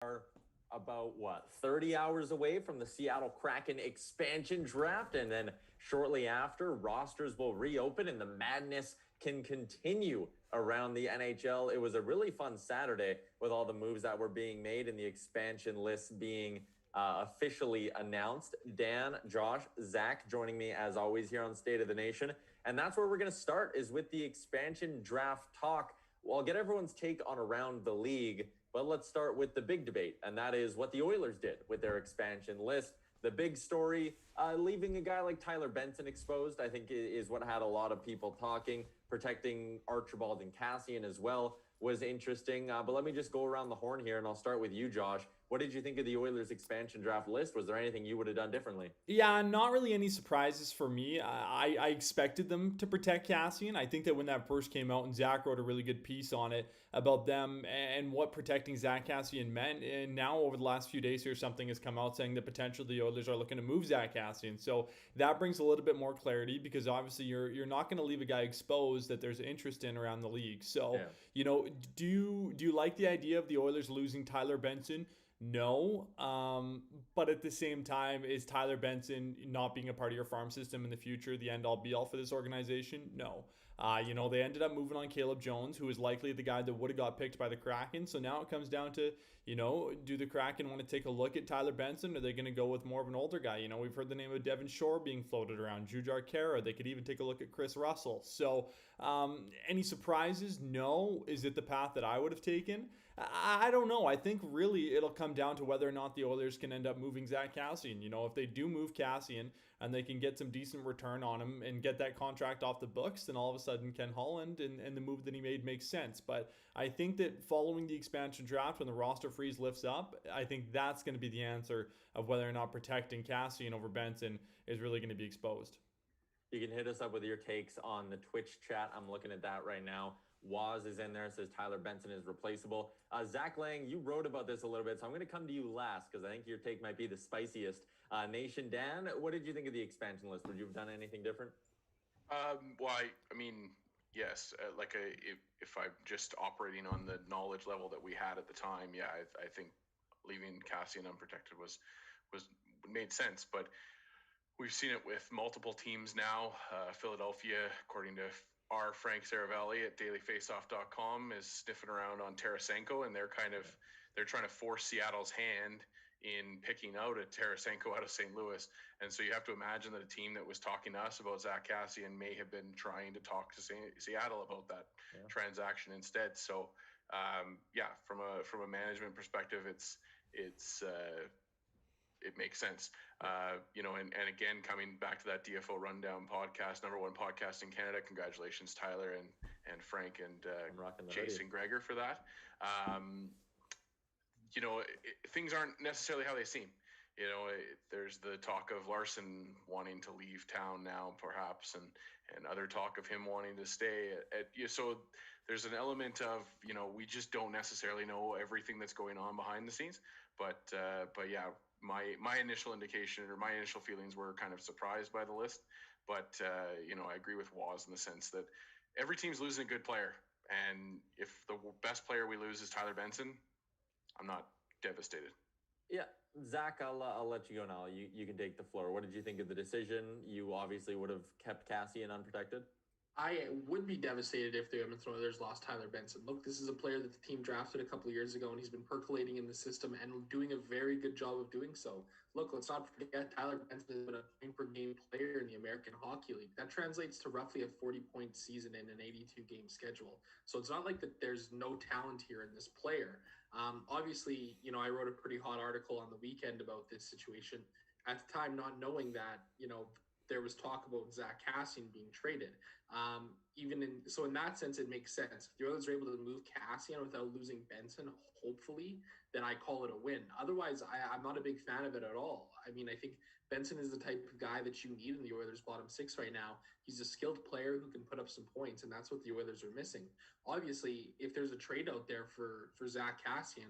are about 30 hours away from the Seattle Kraken expansion draft, and then shortly after, rosters will reopen and the madness can continue around the NHL. It was a really fun Saturday with all the moves that were being made and the expansion list being officially announced. Dan, Josh, Zach joining me as always here on State of the Nation, and that's where we're going to start, is with the expansion draft talk. Well, I'll get everyone's take on around the league, but let's start with the big debate, and that is what the Oilers did with their expansion list. The big story, leaving a guy like Tyler Benson exposed, I think is what had a lot of people talking. Protecting Archibald and Cassian as well was interesting. But let me just go around the horn here, and I'll start with you, Josh. What did you think of the Oilers expansion draft list? Was there anything you would have done differently? Yeah, not really any surprises for me. I expected them to protect Cassian. I think that when that first came out, and Zach wrote a really good piece on it about them and what protecting Zach Cassian meant. And now over the last few days here, something has come out saying the potential the Oilers are looking to move Zach Cassian. So that brings a little bit more clarity, because obviously you're not going to leave a guy exposed that there's interest in around the league. So Yeah. do you like the idea of the Oilers losing Tyler Benson? No. But at the same time, is Tyler Benson not being a part of your farm system in the future the end all be all for this organization? No. They ended up moving on Caleb Jones, who is likely the guy that would have got picked by the Kraken. So now it comes down to, do the Kraken want to take a look at Tyler Benson? Or are they going to go with more of an older guy? We've heard the name of Devin Shore being floated around, Jujhar Khaira. They could even take a look at Chris Russell. So any surprises? No. Is it the path that I would have taken? I don't know. I think really it'll come down to whether or not the Oilers can end up moving Zach Cassian. If they do move Cassian and they can get some decent return on him and get that contract off the books, then all of a sudden Ken Holland and the move that he made makes sense. But I think that following the expansion draft, when the roster freeze lifts up, I think that's going to be the answer of whether or not protecting Cassian over Benson is really going to be exposed. You can hit us up with your takes on the Twitch chat. I'm looking at that right now. Waz is in there, says Tyler Benson is replaceable. Zach Lang, you wrote about this a little bit, so I'm going to come to you last because I think your take might be the spiciest. Nation Dan, what did you think of the expansion list? Would you have done anything different? Yes. If I'm just operating on the knowledge level that we had at the time, yeah, I think leaving Cassian unprotected was made sense. But we've seen it with multiple teams now. Philadelphia, according to our Frank Saravalli at dailyfaceoff.com, is sniffing around on Tarasenko, and they're trying to force Seattle's hand in picking out a Tarasenko out of St. Louis. And so you have to imagine that a team that was talking to us about Zach Cassian may have been trying to talk to Seattle about that transaction instead. So from a management perspective, it makes sense. And again, coming back to that DFO Rundown podcast, number one podcast in Canada. Congratulations, Tyler and Frank and Chase and Gregor for that. Things aren't necessarily how they seem. There's the talk of Larson wanting to leave town now, perhaps, and other talk of him wanting to stay. So there's an element of, we just don't necessarily know everything that's going on behind the scenes. But yeah, my initial indication or my initial feelings were kind of surprised by the list. But, I agree with Waz in the sense that every team's losing a good player. And if the best player we lose is Tyler Benson, I'm not devastated. Yeah. Zach, I'll let you go now. You can take the floor. What did you think of the decision? You obviously would have kept Cassian unprotected. I would be devastated if the Edmonton Oilers lost Tyler Benson. Look, this is a player that the team drafted a couple of years ago, and he's been percolating in the system and doing a very good job of doing so. Look, let's not forget Tyler Benson has been a point-per-game player in the American Hockey League. That translates to roughly a 40-point season in an 82-game schedule. So it's not like that there's no talent here in this player. Obviously, I wrote a pretty hot article on the weekend about this situation. At the time, not knowing that, there was talk about Zach Cassian being traded. So in that sense, it makes sense. If the Oilers are able to move Cassian without losing Benson, hopefully, then I call it a win. Otherwise, I'm not a big fan of it at all. I mean, I think Benson is the type of guy that you need in the Oilers' bottom six right now. He's a skilled player who can put up some points, and that's what the Oilers are missing. Obviously, if there's a trade out there for Zach Cassian,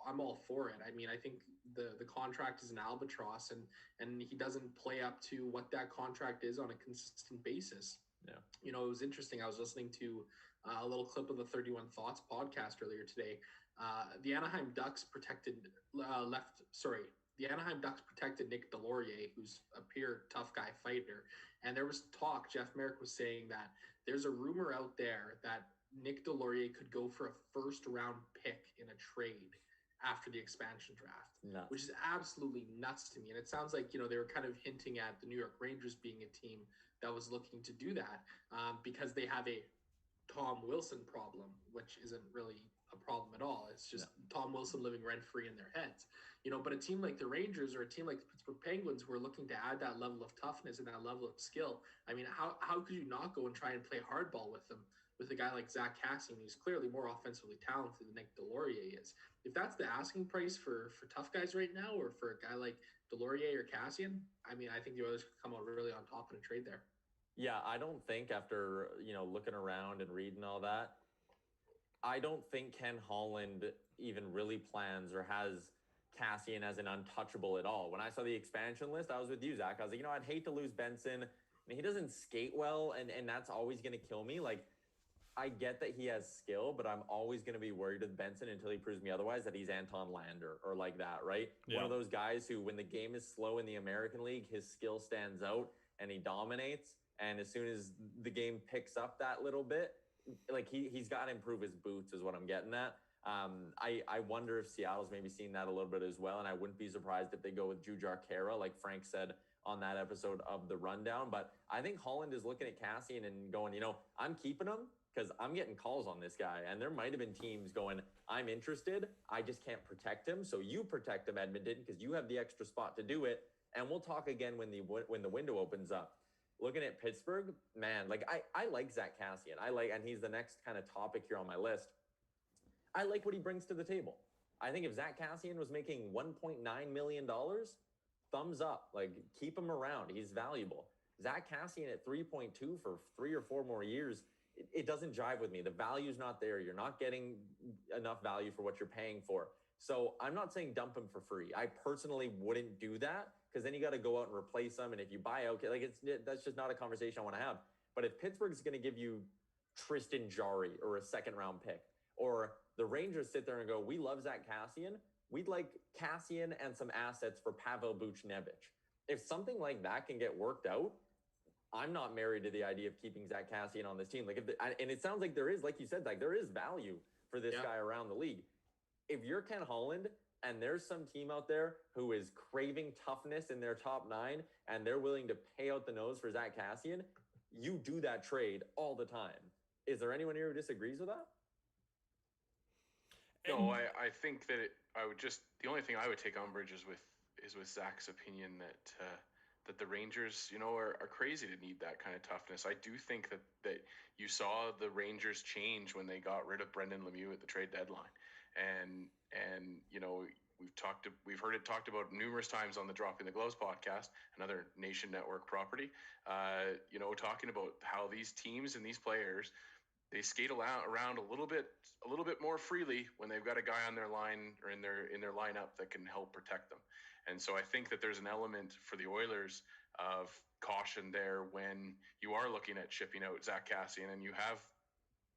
I'm all for it. I mean, I think the contract is an albatross, and he doesn't play up to what that contract is on a consistent basis. Yeah. It was interesting. I was listening to a little clip of the 31 Thoughts podcast earlier today, The Anaheim Ducks protected the Anaheim Ducks protected Nick Delorier, who's a pure tough guy fighter. And there was talk, Jeff Merrick was saying that there's a rumor out there that Nick Delorier could go for a first round pick in a trade after the expansion draft, which is absolutely nuts to me. And it sounds like, they were kind of hinting at the New York Rangers being a team that was looking to do that because they have a Tom Wilson problem, which isn't really a problem at all. It's just Tom Wilson living rent-free in their heads. But a team like the Rangers or a team like the Pittsburgh Penguins who are looking to add that level of toughness and that level of skill, I mean, how could you not go and try and play hardball with them, with a guy like Zach Kassian, who's clearly more offensively talented than Nick Delorier is? If that's the asking price for tough guys right now, or for a guy like Delorier or Kassian, I mean, I think the Oilers could come out really on top in a trade there. Yeah, I don't think after, looking around and reading all that, I don't think Ken Holland even really plans or has Kassian as an untouchable at all. When I saw the expansion list, I was with you, Zach. I was like, I'd hate to lose Benson. I mean, he doesn't skate well, and that's always going to kill me. Like, I get that he has skill, but I'm always going to be worried with Benson until he proves me otherwise, that he's Anton Lander or like that, right? Yeah. One of those guys who, when the game is slow in the American League, his skill stands out and he dominates. And as soon as the game picks up that little bit, like he's got to improve his boots is what I'm getting at. I wonder if Seattle's maybe seen that a little bit as well. And I wouldn't be surprised if they go with Jujhar Khaira, like Frank said on that episode of The Rundown. But I think Holland is looking at Kassian and going, I'm keeping him because I'm getting calls on this guy. And there might have been teams going, I'm interested. I just can't protect him. So you protect him, Edmonton, because you have the extra spot to do it. And we'll talk again when the window opens up. Looking at Pittsburgh, man, like I like Zach Kassian. And he's the next kind of topic here on my list. I like what he brings to the table. I think if Zach Kassian was making $1.9 million, thumbs up. Like, keep him around. He's valuable. Zach Kassian at 3.2 for 3 or 4 more years, it doesn't jive with me. The value's not there. You're not getting enough value for what you're paying for. So I'm not saying dump him for free. I personally wouldn't do that, because then you got to go out and replace them. And if you buy out, that's just not a conversation I want to have. But if Pittsburgh's going to give you Tristan Jarry or a second-round pick, or the Rangers sit there and go, we love Zach Kassian, we'd like Kassian and some assets for Pavel Buchnevich. If something like that can get worked out, I'm not married to the idea of keeping Zach Kassian on this team. And it sounds like there is, like you said, like there is value for this guy around the league. If you're Ken Holland and there's some team out there who is craving toughness in their top 9 and they're willing to pay out the nose for Zach Kassian, you do that trade all the time. Is there anyone here who disagrees with that? No, I think that the only thing I would take umbrage is with Zach's opinion that the Rangers, are crazy to need that kind of toughness. I do think that you saw the Rangers change when they got rid of Brendan Lemieux at the trade deadline. And we've heard it talked about numerous times on the Dropping the Gloves podcast, another Nation Network property, talking about how these teams and these players, they skate around a little bit more freely when they've got a guy on their line or in their lineup that can help protect them. And so I think that there's an element for the Oilers of caution there when you are looking at shipping out Zach Kassian, and you have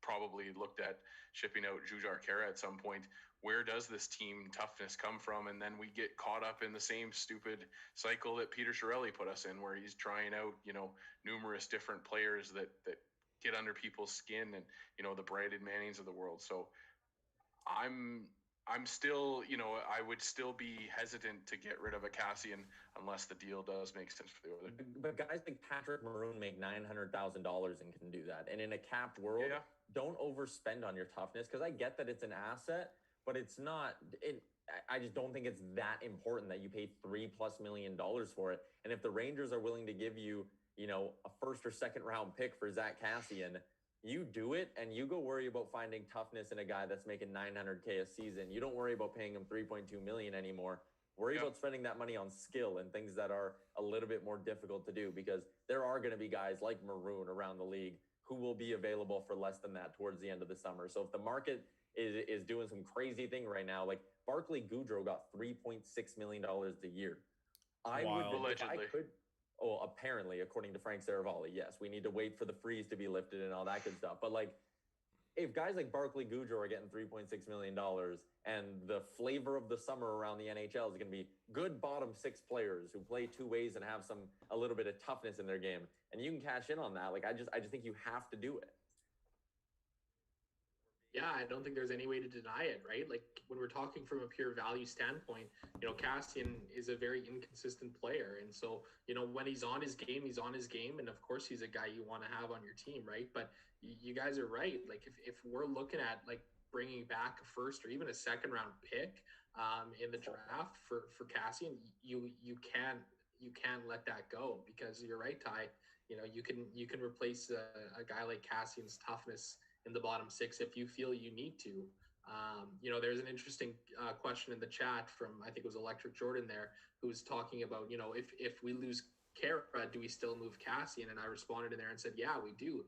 probably looked at shipping out Jujhar Khaira at some point. Where does this team toughness come from? And then we get caught up in the same stupid cycle that Peter Chiarelli put us in, where he's trying out, numerous different players that get under people's skin, and, the Brandon Mannings of the world. So I'm still, I would still be hesitant to get rid of a Kassian unless the deal does make sense for the Oilers. But guys like Patrick Maroon make $900,000 and can do that. And in a capped world, don't overspend on your toughness, because I get that it's an asset, but it's not. I just don't think it's that important that you pay $3+ million for it. And if the Rangers are willing to give you, a first or second round pick for Zach Kassian, you do it, and you go worry about finding toughness in a guy that's making $900K a season. You don't worry about paying him $3.2 million anymore. Worry about spending that money on skill and things that are a little bit more difficult to do, because there are going to be guys like Maroon around the league who will be available for less than that towards the end of the summer. So if the market is doing some crazy thing right now, like Barclay Goodrow got $3.6 million a year. I would, allegedly. if I could. Oh, apparently, according to Frank Saravalli, yes. We need to wait for the freeze to be lifted and all that good stuff. But, like, if guys like Barkley Goodrow are getting $3.6 million and the flavor of the summer around the NHL is going to be good bottom six players who play two ways and have a little bit of toughness in their game, and you can cash in on that, like I just think you have to do it. Yeah, I don't think there's any way to deny it, right? Like when we're talking from a pure value standpoint, Kassian is a very inconsistent player. And so, when he's on his game, he's on his game. And of course, he's a guy you want to have on your team, right? But you guys are right. Like if we're looking at like bringing back a first or even a second round pick in the draft for Kassian, you can't let that go, because you're right, Ty. You can replace a guy like Cassian's toughness in the bottom six if you feel you need to. There's an interesting question in the chat from, I think it was Electric Jordan there, who was talking about, if we lose Kara, do we still move Kassian? And I responded in there and said, yeah, we do.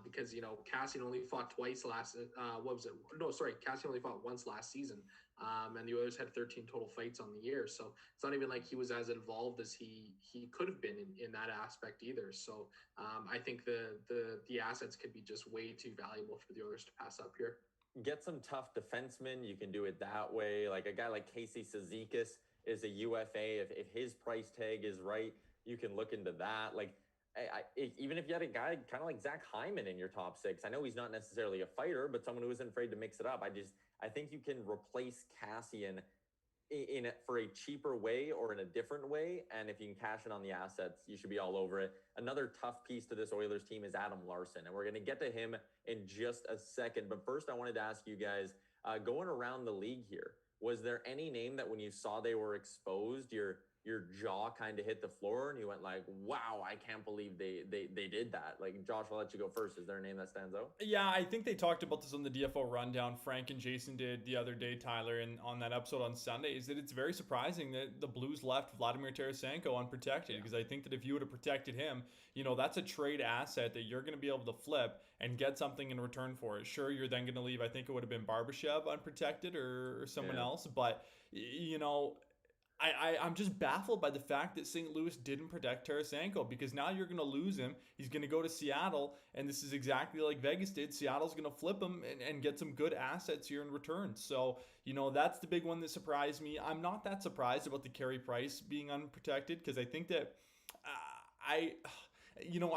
Because, Kassian only fought twice Kassian only fought once last season. And the Oilers had 13 total fights on the year. So it's not even like he was as involved as he could have been in that aspect either. So I think the assets could be just way too valuable for the Oilers to pass up here. Get some tough defensemen. You can do it that way. Like a guy like Casey Cizikas is a UFA. If his price tag is right, you can look into that. Like, even if you had a guy kind of like Zach Hyman in your top six, I know he's not necessarily a fighter, but someone who isn't afraid to mix it up. I think you can replace Kassian for a cheaper way or in a different way. And if you can cash in on the assets, you should be all over it. Another tough piece to this Oilers team is Adam Larson, and we're going to get to him in just a second. But first, I wanted to ask you guys, going around the league here, was there any name that when you saw they were exposed, your jaw kind of hit the floor and you went like, wow, I can't believe they did that? Like, Josh, I'll let you go first. Is there a name that stands out? Yeah, I think they talked about this on the DFO rundown. Frank and Jason did the other day, Tyler, and on that episode on Sunday, is that it's very surprising that the Blues left Vladimir Tarasenko unprotected, because I think that if you would have protected him, that's a trade asset that you're going to be able to flip and get something in return for it. Sure, you're then going to leave, I think it would have been Barbashev unprotected or someone else, but I'm just baffled by the fact that St. Louis didn't protect Tarasenko, because now you're going to lose him. He's going to go to Seattle, and this is exactly like Vegas did. Seattle's going to flip him and get some good assets here in return. So, that's the big one that surprised me. I'm not that surprised about the Carey Price being unprotected, because I think that I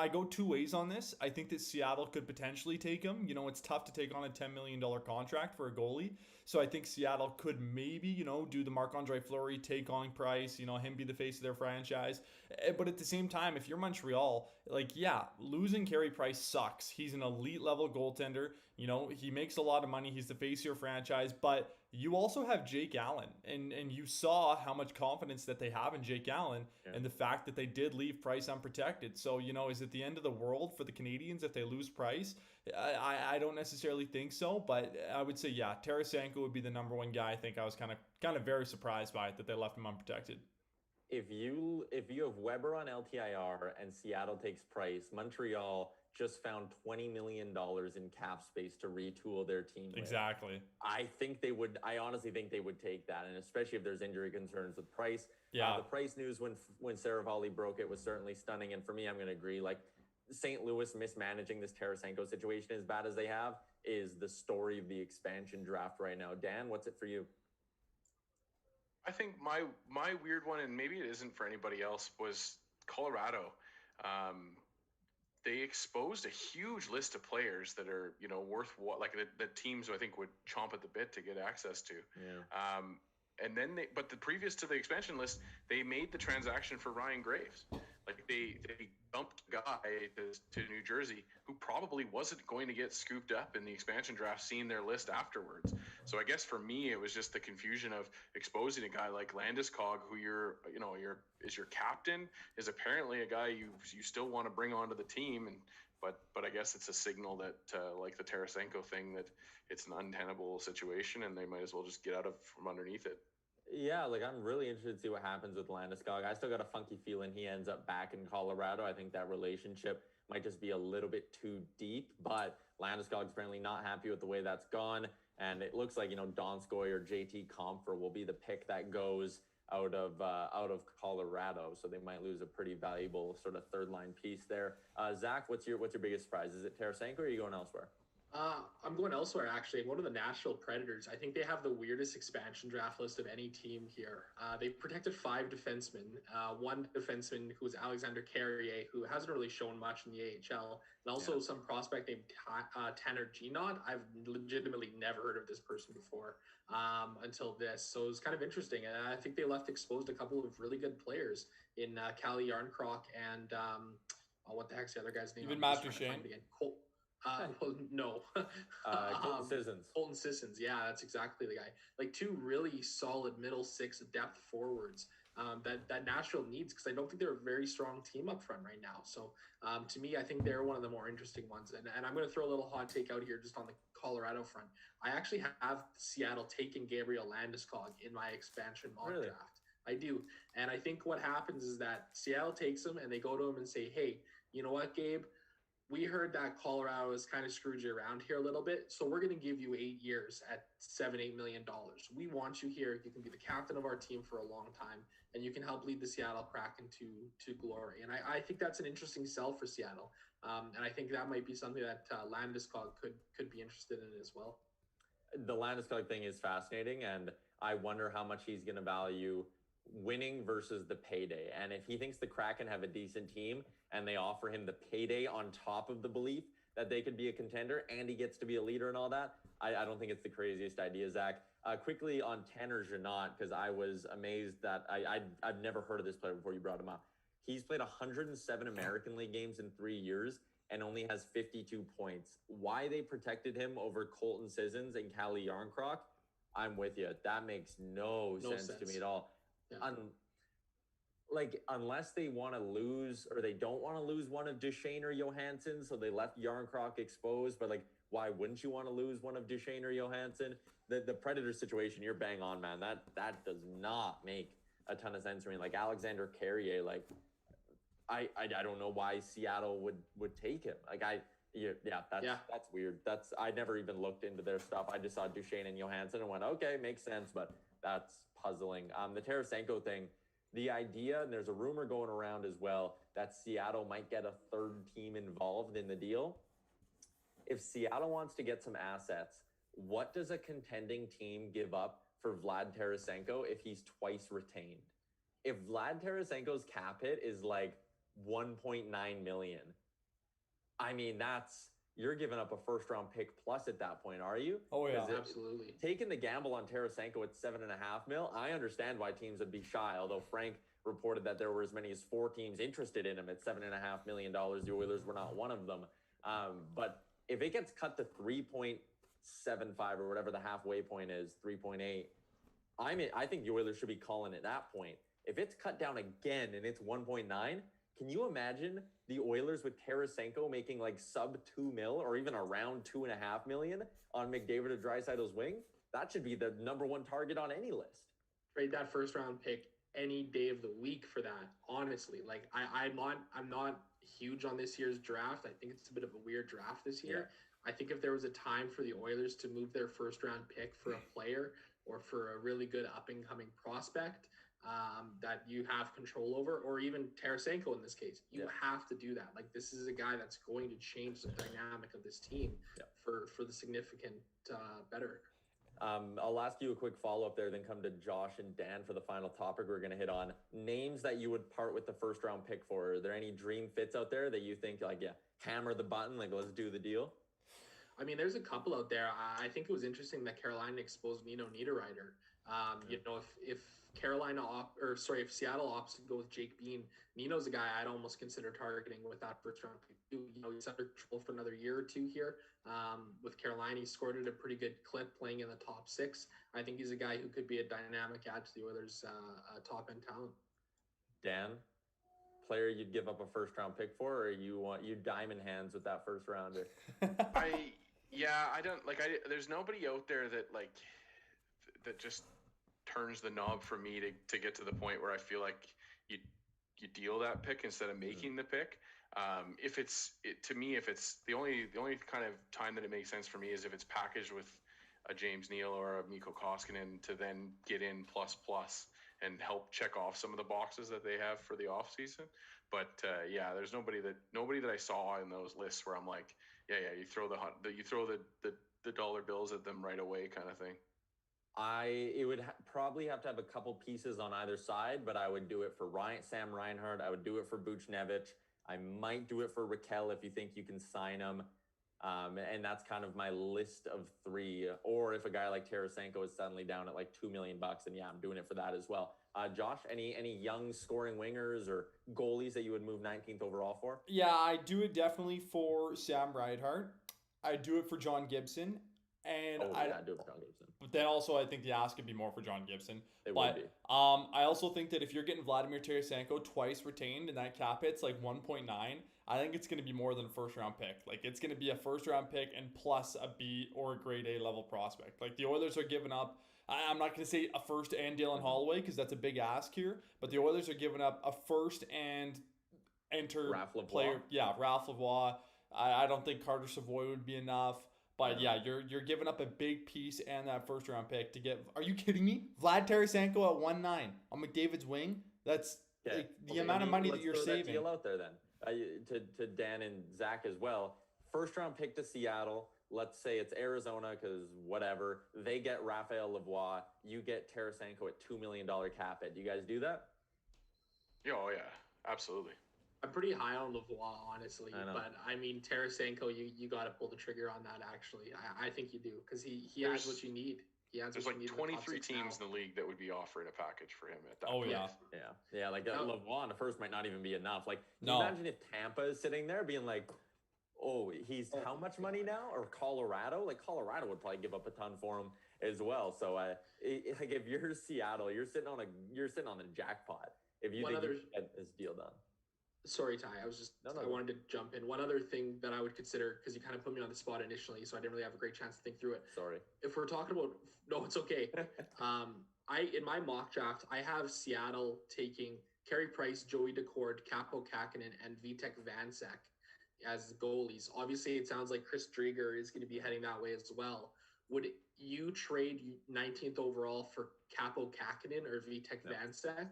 go two ways on this. I think that Seattle could potentially take him. It's tough to take on a $10 million contract for a goalie. So I think Seattle could maybe, do the Marc-Andre Fleury take on Price, him be the face of their franchise. But at the same time, if you're Montreal, losing Carey Price sucks. He's an elite level goaltender. He makes a lot of money. He's the face of your franchise. But you also have Jake Allen, and you saw how much confidence that they have in Jake Allen, and the fact that they did leave Price unprotected. So, is it the end of the world for the Canadians if they lose Price? I don't necessarily think so, but I would say, Tarasenko would be the number one guy. I think I was kind of very surprised by it that they left him unprotected. If you have Weber on LTIR and Seattle takes Price, Montreal just found $20 million in cap space to retool their team with. Exactly. I honestly think they would take that, and especially if there's injury concerns with Price. Yeah. The Price news when Saravalli broke it was certainly stunning, and for me, I'm going to agree. Like, St. Louis mismanaging this Tarasenko situation as bad as they have is the story of the expansion draft right now. Dan, what's it for you? I think my weird one, and maybe it isn't for anybody else, was Colorado. They exposed a huge list of players that are, worth what, like the teams I think would chomp at the bit to get access to. Yeah. And then but the previous to the expansion list, they made the transaction for Ryan Graves. Like they dumped a guy to New Jersey who probably wasn't going to get scooped up in the expansion draft, seeing their list afterwards. So I guess for me, it was just the confusion of exposing a guy like Landeskog, who your captain, is apparently a guy you still want to bring onto the team. But I guess it's a signal that like the Tarasenko thing, that it's an untenable situation and they might as well just get out from underneath it. Yeah, like I'm really interested to see what happens with Landeskog. I still got a funky feeling he ends up back in Colorado. I think that relationship might just be a little bit too deep, but Landeskog's apparently not happy with the way that's gone. And it looks like, Donskoy or JT Compher will be the pick that goes out of Colorado. So they might lose a pretty valuable sort of third line piece there. Zach, what's your biggest surprise? Is it Tarasenko or are you going elsewhere? I'm going elsewhere, actually. I'm going to the Nashville Predators. I think they have the weirdest expansion draft list of any team here. They protected 5 defensemen. One defenseman who was Alexander Carrier, who hasn't really shown much in the AHL, and also some prospect named Tanner Ginot. I've legitimately never heard of this person before until this. So it was kind of interesting. And I think they left exposed a couple of really good players in Calle Yarncroc and what the heck's the other guy's name? Even Matt Duchene. Well, no. Colton Sissons. Colton Sissons, yeah, that's exactly the guy. Like 2 really solid middle 6 depth forwards that Nashville needs, because I don't think they're a very strong team up front right now. So to me, I think they're one of the more interesting ones. And I'm going to throw a little hot take out here just on the Colorado front. I actually have Seattle taking Gabriel Landeskog in my expansion mock draft. I do. And I think what happens is that Seattle takes him and they go to him and say, hey, you know what, Gabe? We heard that Colorado has kind of screwed you around here a little bit, so we're going to give you 8 years at $7-8 million. We want you here. You can be the captain of our team for a long time, and you can help lead the Seattle Kraken to glory. And I think that's an interesting sell for Seattle, and I think that might be something that Landeskog could be interested in as well. The Landeskog thing is fascinating, and I wonder how much he's going to value winning versus the payday. And if he thinks the Kraken have a decent team and they offer him the payday on top of the belief that they could be a contender and he gets to be a leader and all that, I don't think it's the craziest idea, Zach. Quickly on Tanner Jeannot, because I was amazed that I've never heard of this player before you brought him up. He's played 107 American League games in 3 years and only has 52 points. Why they protected him over Colton Sissons and Calle Yarncroc, I'm with you. That makes no sense to me at all. Yeah. Unless they want to lose or they don't want to lose one of Duchene or Johansson, so they left Yarncroc exposed, but why wouldn't you want to lose one of Duchene or Johansson? The Predator situation, you're bang on, man. That does not make a ton of sense to me. Alexander Carrier, I don't know why Seattle would take him. That's weird. I never even looked into their stuff. I just saw Duchene and Johansson and went, okay, makes sense, but that's puzzling. The Tarasenko thing, the idea, and there's a rumor going around as well, that Seattle might get a third team involved in the deal. If Seattle wants to get some assets, what does a contending team give up for Vlad Tarasenko if he's twice retained? If Vlad Tarasenko's cap hit is $1.9 million, I mean, you're giving up a first-round pick plus at that point, are you? Oh, yeah. Absolutely. Taking the gamble on Tarasenko at $7.5 million, I understand why teams would be shy, although Frank reported that there were as many as 4 teams interested in him at $7.5 million. The Oilers were not one of them. But if it gets cut to 3.75 or whatever the halfway point is, 3.8, I think the Oilers should be calling it that point. If it's cut down again and it's 1.9, can you imagine the Oilers with Tarasenko making sub 2 mil or even around 2.5 million on McDavid or Draisaitl's wing? That should be the number 1 target on any list. Trade that first round pick any day of the week for that. Honestly, I'm not huge on this year's draft. I think it's a bit of a weird draft this year. Yeah. I think if there was a time for the Oilers to move their first round pick for a player or for a really good up and coming prospect, that you have control over, or even Tarasenko in this case, you have to do that. This is a guy that's going to change the dynamic of this team for the significant better. I'll ask you a quick follow-up there, then come to Josh and Dan for the final topic we're going to hit on. Names that you would part with the first-round pick for. Are there any dream fits out there that you think, hammer the button, let's do the deal? I mean, there's a couple out there. I think it was interesting that Carolina exposed Nino Niederreiter. If if Seattle opts to go with Jake Bean, Nino's a guy I'd almost consider targeting with that first round pick. He's under control for another year or 2 here. With Carolina, he scored at a pretty good clip playing in the top 6. I think he's a guy who could be a dynamic add to the Oilers' top-end talent. Dan, player you'd give up a first-round pick for, or you diamond hands with that first rounder? There's nobody out there that just turns the knob for me to get to the point where I feel like you deal that pick instead of making the pick. If it's the only kind of time that it makes sense for me is if it's packaged with a James Neal or a Mikko Koskinen to then get in plus and help check off some of the boxes that they have for the offseason. But there's nobody that I saw in those lists where I'm like, Yeah. You throw the dollar bills at them right away, kind of thing. It would probably have to have a couple pieces on either side, but I would do it for Sam Reinhart. I would do it for Buchnevich. I might do it for Raquel if you think you can sign him. And that's kind of my list of three. Or if a guy like Tarasenko is suddenly down at like $2 million, then yeah, I'm doing it for that as well. Josh, any young scoring wingers or goalies that you would move 19th overall for? Yeah, I do it definitely for Sam Reinhart. I do it for John Gibson. And do it for John Gibson. But then also I think the ask could be more for John Gibson. Would be. I also think that if you're getting Vladimir Tarasenko twice retained and that cap hit's like 1.9, I think it's going to be more than a first round pick. Like it's going to be a first round pick and plus a B or a grade A level prospect. Like the Oilers are giving up, I'm not going to say a first and Dylan Holloway because that's a big ask here, but the Oilers are giving up a first and Ralph Lavoie. player. Yeah, Ralph Lavoie. I don't think Carter Savoy would be enough. But yeah, you're giving up a big piece and that first round pick to get. Are you kidding me? Vlad Tarasenko at 1.9 on McDavid's wing. That's like the amount of money that you're saving. Let's throw that deal out there then. To Dan and Zach as well. First round pick to Seattle. Let's say it's Arizona because whatever. They get Raphael Lavoie. You get Tarasenko at $2 million cap hit. Do you guys do that? Oh yeah, absolutely. I'm pretty high on Lavoie, honestly, but I mean Tarasenko, you got to pull the trigger on that. Actually, I think you do because he has what you need. There's like 23 teams in the league that would be offering a package for him at that point. Yeah. Like Lavoie on the first might not even be enough. Like, imagine if Tampa is sitting there being like, oh, he's how much money now? Or Colorado? Like Colorado would probably give up a ton for him as well. So like if you're Seattle, you're sitting on the jackpot if you think you can get this deal done. Sorry, Ty. I wanted to jump in. One other thing that I would consider, because you kind of put me on the spot initially, so I didn't really have a great chance to think through it. Sorry. If we're talking about, no, it's okay. In my mock draft, I have Seattle taking Carey Price, Joey Daccord, Capo Kakinen, and Vitek Vanecek as goalies. Obviously, it sounds like Chris Drieger is going to be heading that way as well. Would you trade 19th overall for Capo Kakinen or Vitek Vanecek?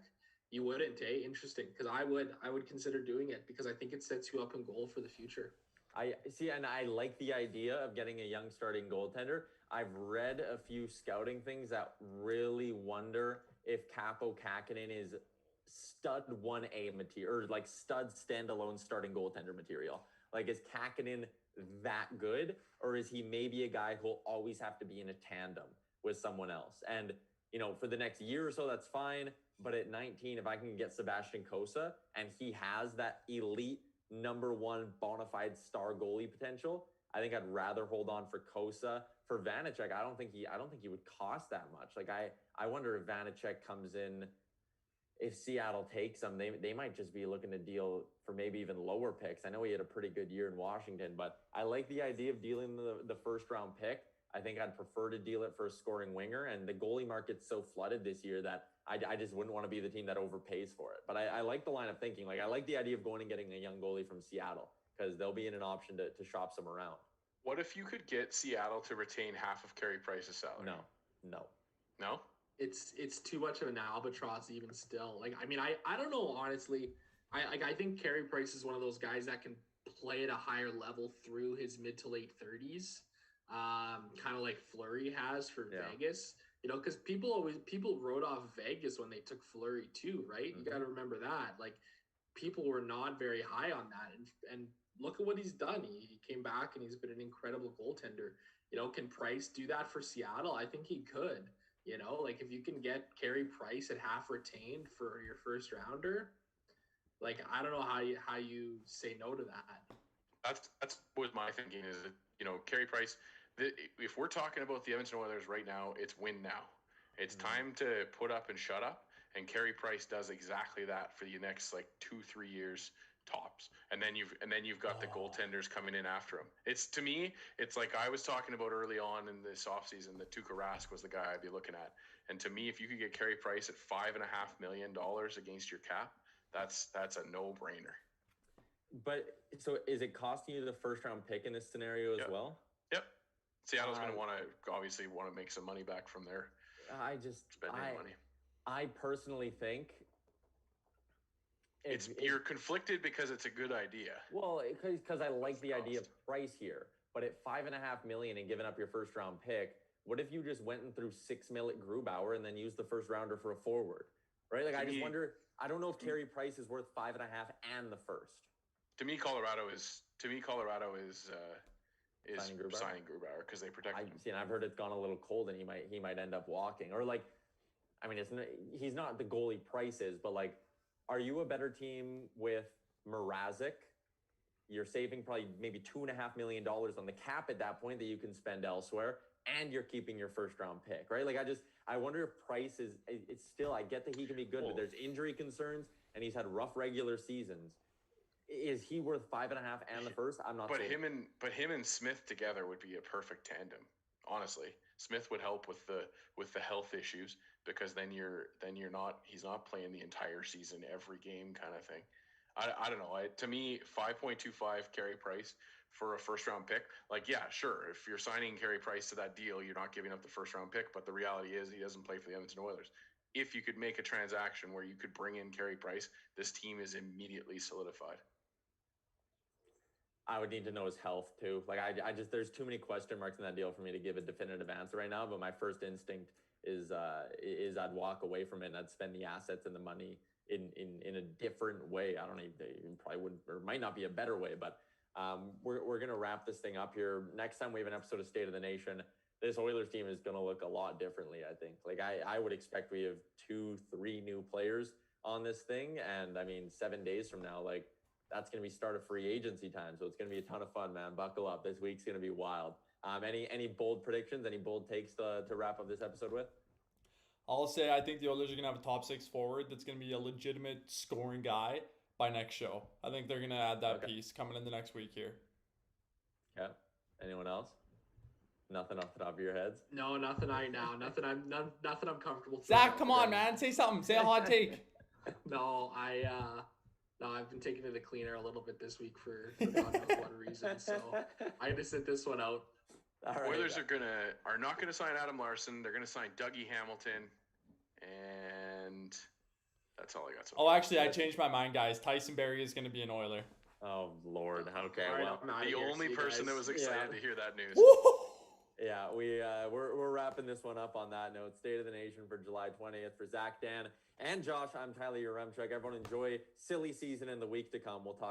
You wouldn't, eh? Interesting, because I would consider doing it because I think it sets you up in goal for the future. I see, and I like the idea of getting a young starting goaltender. I've read a few scouting things that really wonder if Capo Kakinen is stud 1A material or like stud standalone starting goaltender material. Like, is Kakinen that good, or is he maybe a guy who'll always have to be in a tandem with someone else? And for the next year or so, that's fine. But at 19, if I can get Sebastian Cossa and he has that elite number one bona fide star goalie potential, I think I'd rather hold on for Cossa. For Vanecek, I don't think he would cost that much. Like I wonder if Vanecek comes in, if Seattle takes him, they might just be looking to deal for maybe even lower picks. I know he had a pretty good year in Washington, but I like the idea of dealing the first round pick. I think I'd prefer to deal it for a scoring winger, and the goalie market's so flooded this year that I just wouldn't want to be the team that overpays for it. But I like the line of thinking. Like, I like the idea of going and getting a young goalie from Seattle because they'll be in an option to shop some around. What if you could get Seattle to retain half of Carey Price's salary? No. It's too much of an albatross even still. Like, I mean, I don't know, honestly. I think Carey Price is one of those guys that can play at a higher level through his mid to late 30s. Kind of like Fleury has for Vegas, because people wrote off Vegas when they took Fleury too, right? You got to remember that. Like, people were not very high on that, and look at what he's done. He came back and he's been an incredible goaltender. Can Price do that for Seattle? I think he could. Like, if you can get Carey Price at half retained for your first rounder, like, I don't know how you say no to that. That's what my thinking is. Carey Price. If we're talking about the Edmonton Oilers right now, it's win now. It's time to put up and shut up, and Carey Price does exactly that for the next 2-3 years tops. And then you've got the goaltenders coming in after him. To me, it's like I was talking about early on in this offseason that Tuukka Rask was the guy I'd be looking at. And to me, if you could get Carey Price at $5.5 million against your cap, that's a no-brainer. But so is it costing you the first round pick in this scenario as well? Yep. Seattle's going to obviously want to make some money back from their spending money. I personally think You're conflicted because it's a good idea. Well, because I like the idea of price here, but at $5.5 million and giving up your first round pick, what if you just went and threw $6 million at Grubauer and then used the first rounder for a forward, right? Like, I just wonder. I don't know if Carey Price is worth 5.5 and the first. To me, Colorado is signing Grubauer because they protect him. See, and I've heard it's gone a little cold, and he might end up walking, or like, I mean, he's not the goalie Price is, but like, are you a better team with Mrazek? You're saving probably maybe $2.5 million on the cap at that point that you can spend elsewhere, and you're keeping your first round pick, right? Like, I wonder if Price it's still, I get that he can be good, but there's injury concerns, and he's had rough regular seasons. Is he worth 5.5 and the first? I'm not. But him and Smith together would be a perfect tandem. Honestly, Smith would help with the health issues because then he's not playing the entire season every game kind of thing. I don't know. To me, 5.25 Carey Price for a first round pick. Like, yeah, sure. If you're signing Carey Price to that deal, you're not giving up the first round pick. But the reality is he doesn't play for the Edmonton Oilers. If you could make a transaction where you could bring in Carey Price, this team is immediately solidified. I would need to know his health too. Like, I just, there's too many question marks in that deal for me to give a definitive answer right now. But my first instinct is I'd walk away from it and I'd spend the assets and the money in a different way. I don't even, probably wouldn't, or might not be a better way, but we're gonna wrap this thing up here. Next time we have an episode of State of the Nation, this Oilers team is gonna look a lot differently. I think. Like, I would expect we have 2-3 new players on this thing, and I mean 7 days from now, like, that's going to be start of free agency time. So it's going to be a ton of fun, man. Buckle up. This week's going to be wild. Any bold predictions, any bold takes to wrap up this episode with? I'll say I think the Oilers are going to have a top 6 forward that's going to be a legitimate scoring guy by next show. I think they're going to add that piece coming in the next week here. Yeah. Anyone else? Nothing off the top of your heads? No, nothing nothing I'm comfortable. Zach, come on, man. Say something. Say a hot take. No, I've been taking to the cleaner a little bit this week for God knows what reason. So I had to sit this one out. All right, Oilers are not gonna sign Adam Larson. They're gonna sign Dougie Hamilton, and that's all I got. Oh, actually, I changed my mind, guys. Tyson Barrie is gonna be an Oiler. Oh Lord. Okay. Right, well, the only person that was excited to hear that news. Woo! Yeah, we're wrapping this one up on that note. State of the Nation for July 20th. For Zach, Dan, and Josh, I'm Tyler Yaremchuk. Everyone enjoy silly season in the week to come. We'll talk